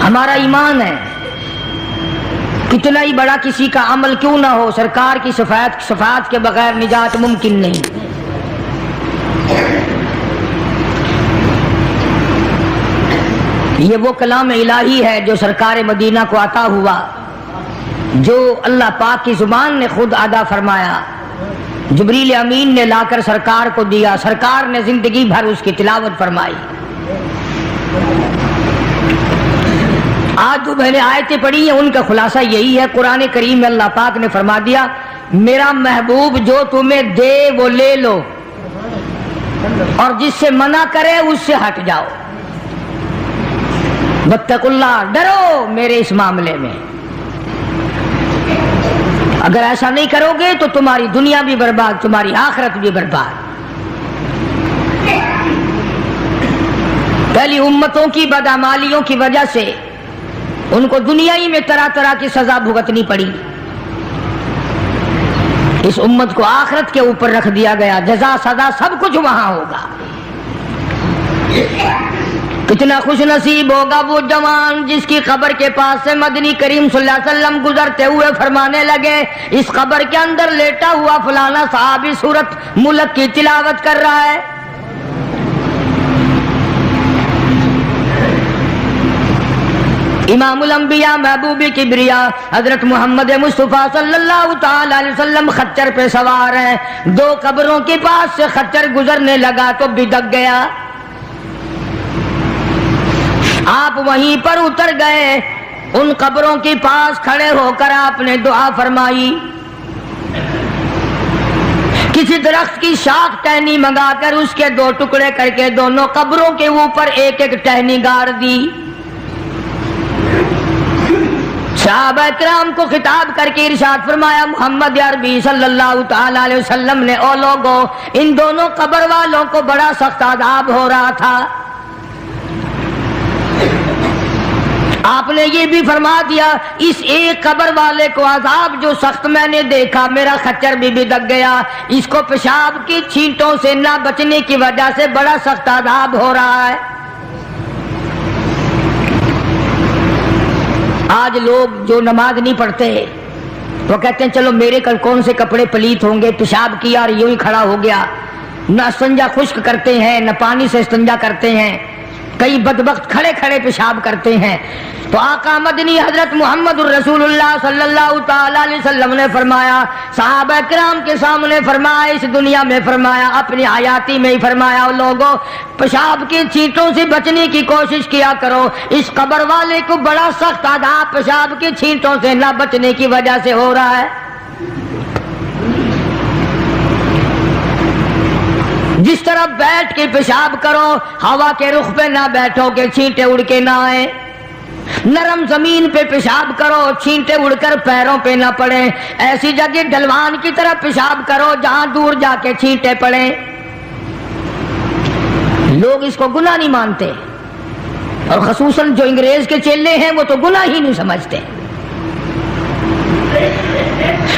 ہمارا ایمان ہے کتنا ہی بڑا کسی کا عمل کیوں نہ ہو، سرکار کی شفاعت کے بغیر نجات ممکن نہیں۔ یہ وہ کلام الہی ہے جو سرکار مدینہ کو عطا ہوا، جو اللہ پاک کی زبان نے خود ادا فرمایا، جبریل امین نے لا کر سرکار کو دیا، سرکار نے زندگی بھر اس کی تلاوت فرمائی۔ آج جو میں نے آیتیں پڑھی ہیں ان کا خلاصہ یہی ہے، قرآن کریم میں اللہ پاک نے فرما دیا میرا محبوب جو تمہیں دے وہ لے لو، اور جس سے منع کرے اس سے ہٹ جاؤ۔ واتقوا اللہ، ڈرو میرے اس معاملے میں۔ اگر ایسا نہیں کرو گے تو تمہاری دنیا بھی برباد، تمہاری آخرت بھی برباد۔ پہلی امتوں کی بدعمالیوں کی وجہ سے ان کو دنیا ہی میں طرح طرح کی سزا بھگتنی پڑی، اس امت کو آخرت کے اوپر رکھ دیا گیا، جزا سزا سب کچھ وہاں ہوگا۔ کتنا خوش نصیب ہوگا وہ جوان جس کی قبر کے پاس سے مدنی کریم صلی اللہ علیہ وسلم گزرتے ہوئے فرمانے لگے اس قبر کے اندر لیٹا ہوا فلانا صحابی سورت ملک کی تلاوت کر رہا ہے۔ امام الانبیاء محبوب کبریا حضرت محمد مصطفیٰ صلی اللہ تعالی علیہ وسلم خچر پہ سوار ہیں، دو قبروں کے پاس سے خچر گزرنے لگا تو بدک گیا، آپ وہیں پر اتر گئے، ان قبروں کے پاس کھڑے ہو کر آپ نے دعا فرمائی، کسی درخت کی شاخ ٹہنی منگا کر اس کے دو ٹکڑے کر کے دونوں قبروں کے اوپر ایک ایک ٹہنی گاڑ دی۔ صحابہ کرام کو خطاب کر کے ارشاد فرمایا محمد عربی صلی اللہ تعالی علیہ وسلم نے او لوگوں ان دونوں قبر والوں کو بڑا سخت عذاب ہو رہا تھا، آپ نے یہ بھی فرما دیا اس ایک قبر والے کو عذاب جو سخت میں نے دیکھا، میرا خچر بھی بدک گیا، اس کو پیشاب کی چھینٹوں سے نہ بچنے کی وجہ سے بڑا سخت عذاب ہو رہا ہے۔ آج لوگ جو نماز نہیں پڑھتے وہ کہتے ہیں چلو میرے کل کون سے کپڑے پلیت ہوں گے، پیشاب کیا اور یوں ہی کھڑا ہو گیا، نہ استنجا خشک کرتے ہیں نہ پانی سے استنجا کرتے ہیں، کئی بدبخت کھڑے کھڑے پیشاب کرتے ہیں۔ تو آقا مدنی حضرت محمد الرسول اللہ صلی اللہ تعالی علیہ وسلم نے فرمایا، صحابہ کرام کے سامنے فرمایا، اس دنیا میں فرمایا، اپنی حیاتی میں ہی فرمایا لوگوں پیشاب کی چھینٹوں سے بچنے کی کوشش کیا کرو، اس قبر والے کو بڑا سخت عذاب پیشاب کی چھینٹوں سے نہ بچنے کی وجہ سے ہو رہا ہے۔ جس طرح بیٹھ کے پیشاب کرو، ہوا کے رخ پہ نہ بیٹھو کہ چھینٹے اڑ کے نہ آئے، نرم زمین پہ پیشاب کرو چھینٹے اڑ کر پیروں پہ نہ پڑیں، ایسی جگہ ڈھلوان کی طرح پیشاب کرو جہاں دور جا کے چھینٹے پڑیں۔ لوگ اس کو گناہ نہیں مانتے، اور خصوصاً جو انگریز کے چیلے ہیں وہ تو گناہ ہی نہیں سمجھتے۔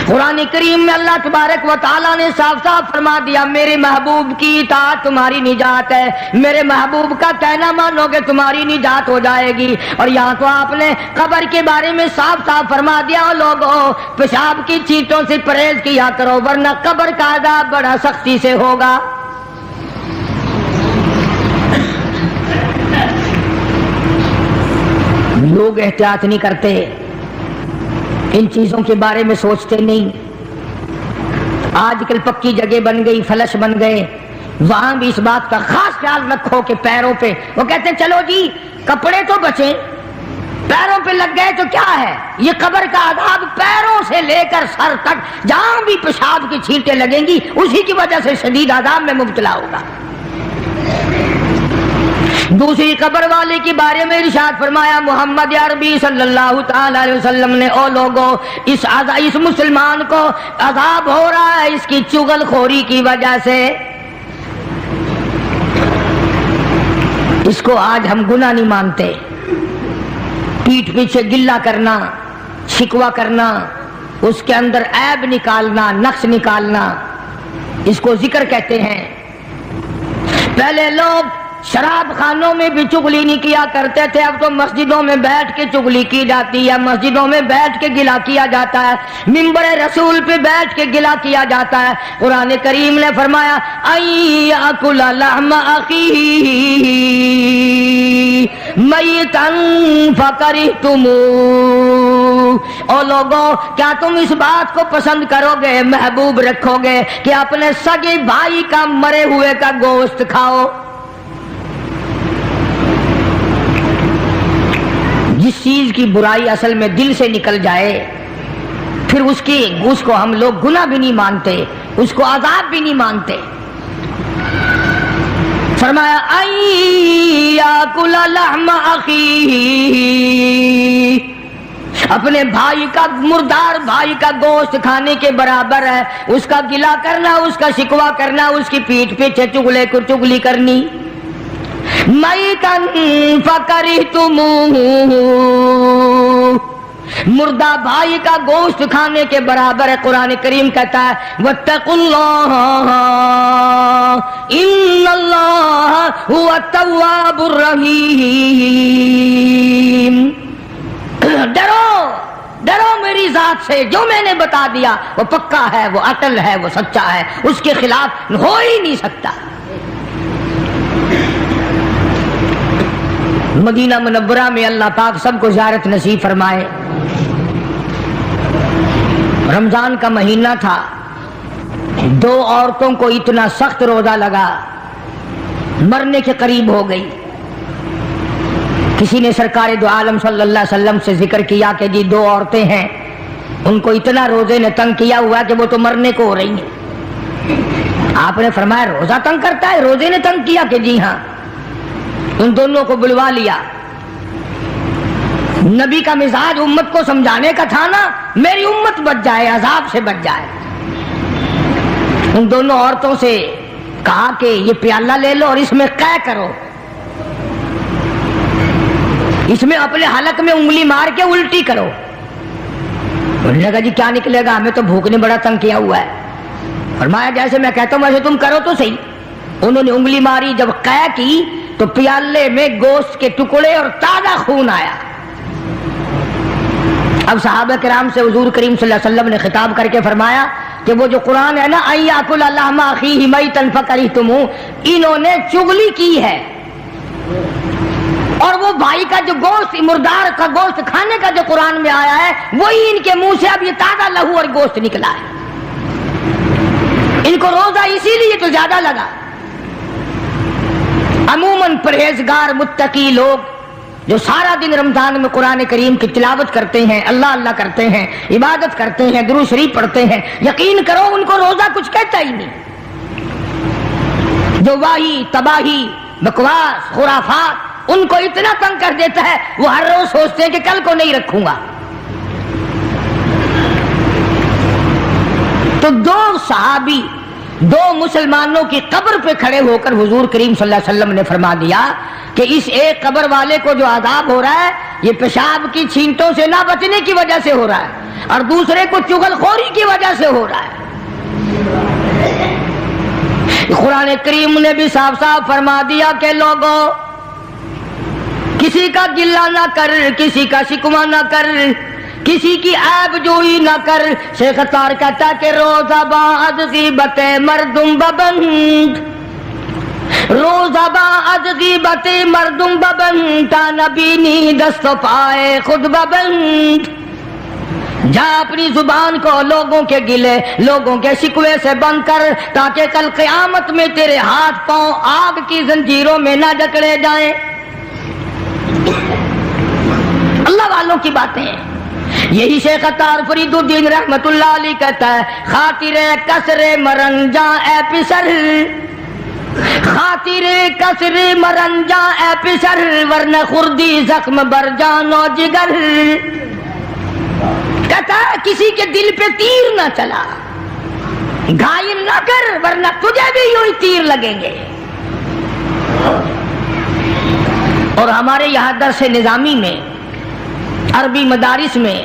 قرآن کریم میں اللہ تبارک و تعالیٰ نے صاف صاف فرما دیا میرے محبوب کی اطاعت تمہاری نجات ہے، میرے محبوب کا کہنا مانو گے تمہاری نجات ہو جائے گی۔ اور یہاں تو آپ نے قبر کے بارے میں صاف صاف فرما دیا لوگوں پیشاب کی چیٹوں سے پرہیز کیا کرو ورنہ قبر کا عذاب بڑا سختی سے ہوگا۔ لوگ احتیاط نہیں کرتے، ان چیزوں کے بارے میں سوچتے نہیں۔ آج کل پکی جگہ بن گئی، فلش بن گئے، وہاں بھی اس بات کا خاص خیال رکھو کہ پیروں پہ وہ کہتے ہیں چلو جی کپڑے تو بچیں، پیروں پہ لگ گئے تو کیا ہے، یہ قبر کا عذاب پیروں سے لے کر سر تک جہاں بھی پیشاب کی چھینٹیں لگیں گی اسی کی وجہ سے شدید عذاب میں مبتلا ہوگا۔ دوسری قبر والے کے بارے میں ارشاد فرمایا محمد عربی صلی اللہ تعالی علیہ وسلم نے او لوگوں اس مسلمان کو عذاب ہو رہا ہے اس کی چغل خوری کی وجہ سے۔ اس کو آج ہم گناہ نہیں مانتے، پیٹھ پیچھے گلہ کرنا، شکوہ کرنا، اس کے اندر عیب نکالنا، نقص نکالنا، اس کو ذکر کہتے ہیں۔ پہلے لوگ شراب خانوں میں بھی چغلی نہیں کیا کرتے تھے، اب تو مسجدوں میں بیٹھ کے چغلی کی جاتی ہے، مسجدوں میں بیٹھ کے گلا کیا جاتا ہے، منبر رسول پہ بیٹھ کے گلا کیا جاتا ہے۔ قرآن کریم نے فرمایا ایاکل لحم اخیہ میتا فکرہتموہ، او لوگوں کیا تم اس بات کو پسند کرو گے، محبوب رکھو گے کہ اپنے سگے بھائی کا مرے ہوئے کا گوشت کھاؤ؟ جس چیز کی برائی اصل میں دل سے نکل جائے پھر اس کو ہم لوگ گناہ بھی نہیں مانتے، اس کو عذاب بھی نہیں مانتے۔ فرمایا ایاکل لحم اخیہ، اپنے بھائی کا، مردار بھائی کا گوشت کھانے کے برابر ہے، اس کا گلا کرنا، اس کا شکوہ کرنا، اس کی پیٹھ پیچھے چغلی کرنی۔ میتا فکرہتموہ، مردہ بھائی کا گوشت کھانے کے برابر ہے۔ قرآن کریم کہتا ہے واتقوا اللہ ان اللہ هو التواب الرحیم، ڈرو میری ذات سے، جو میں نے بتا دیا وہ پکا ہے، وہ اٹل ہے، وہ سچا ہے، اس کے خلاف ہو ہی نہیں سکتا۔ مدینہ منورہ میں اللہ پاک سب کو زیارت نصیب فرمائے۔ رمضان کا مہینہ تھا، دو عورتوں کو اتنا سخت روزہ لگا، مرنے کے قریب ہو گئی۔ کسی نے سرکار دو عالم صلی اللہ علیہ وسلم سے ذکر کیا کہ جی دو عورتیں ہیں، ان کو اتنا روزے نے تنگ کیا ہوا کہ وہ تو مرنے کو ہو رہی ہیں۔ آپ نے فرمایا روزہ تنگ کرتا ہے؟ روزے نے تنگ کیا کہ جی ہاں۔ ان دونوں کو بلوا لیا۔ نبی کا مزاج امت کو سمجھانے کا تھا نا، میری امت بچ جائے، عذاب سے بچ جائے۔ ان دونوں عورتوں سے کہا کہ یہ پیالہ لے لو اور اس میں قے کرو، اس میں اپنے حلق میں انگلی مار کے الٹی کرو۔ انہوں نے کہا جی کیا نکلے گا، ہمیں تو بھوک نے بڑا تنگ کیا ہوا ہے۔ فرمایا جیسے میں کہتا ہوں ویسے تم کرو تو صحیح۔ انہوں نے انگلی ماری، جب قے کی تو پیالے میں گوشت کے ٹکڑے اور تازہ خون آیا۔ اب صحابہ کرام سے حضور کریم صلی اللہ علیہ وسلم نے خطاب کر کے فرمایا کہ وہ جو قرآن ہے نا ایاکل لحم اخیہ میتا فکرہتموہ، انہوں نے چغلی کی ہے، اور وہ بھائی کا جو گوشت، مردار کا گوشت کھانے کا جو قرآن میں آیا ہے وہی ان کے منہ سے اب یہ تازہ لہو اور گوشت نکلا ہے۔ ان کو روزہ اسی لیے تو زیادہ لگا۔ عموماً پرہیزگار متقی لوگ جو سارا دن رمضان میں قرآن کریم کی تلاوت کرتے ہیں، اللہ اللہ کرتے ہیں، عبادت کرتے ہیں، درود شریف پڑھتے ہیں، یقین کرو ان کو روزہ کچھ کہتا ہی نہیں۔ جو واہی تباہی بکواس خرافات ان کو اتنا تنگ کر دیتا ہے، وہ ہر روز سوچتے ہیں کہ کل کو نہیں رکھوں گا۔ تو دو صحابی دو مسلمانوں کی قبر پہ کھڑے ہو کر حضور کریم صلی اللہ علیہ وسلم نے فرما دیا کہ اس ایک قبر والے کو جو عذاب ہو رہا ہے یہ پیشاب کی چھینٹوں سے نہ بچنے کی وجہ سے ہو رہا ہے، اور دوسرے کو چغل خوری کی وجہ سے ہو رہا ہے۔ قرآن کریم نے بھی صاف صاف فرما دیا کہ لوگوں کسی کا گلہ نہ کر، کسی کا شکوہ نہ کر، کسی کی عیب جوئی نہ کر۔ شیخ اتار کہتا ہے کہ روزہ بعد غیبت مردم ببند، روزہ بعد غیبت مردم ببند، تا نبینی دست و پائے خود ببند۔ جا اپنی زبان کو لوگوں کے گلے، لوگوں کے شکوے سے بند کر، تاکہ کل قیامت میں تیرے ہاتھ پاؤں آگ کی زنجیروں میں نہ جکڑے جائیں۔ اللہ والوں کی باتیں ہیں۔ یہی شیخ اتار فرید الدین رحمت اللہ علیہ کہتا ہے خاطر کسر مرنجاں اے پسر، خاطر کسر مرنجاں اے پسر، ورنہ خردی زخم بر جان و جگر۔ کہتا ہے کسی کے دل پہ تیر نہ چلا، گھائل نہ کر، ورنہ تجھے بھی یوں ہی تیر لگیں گے۔ اور ہمارے یہاں درس نظامی میں، عربی مدارس میں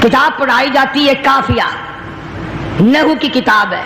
کتاب پڑھائی جاتی ہے، کافیہ نحو کی کتاب ہے۔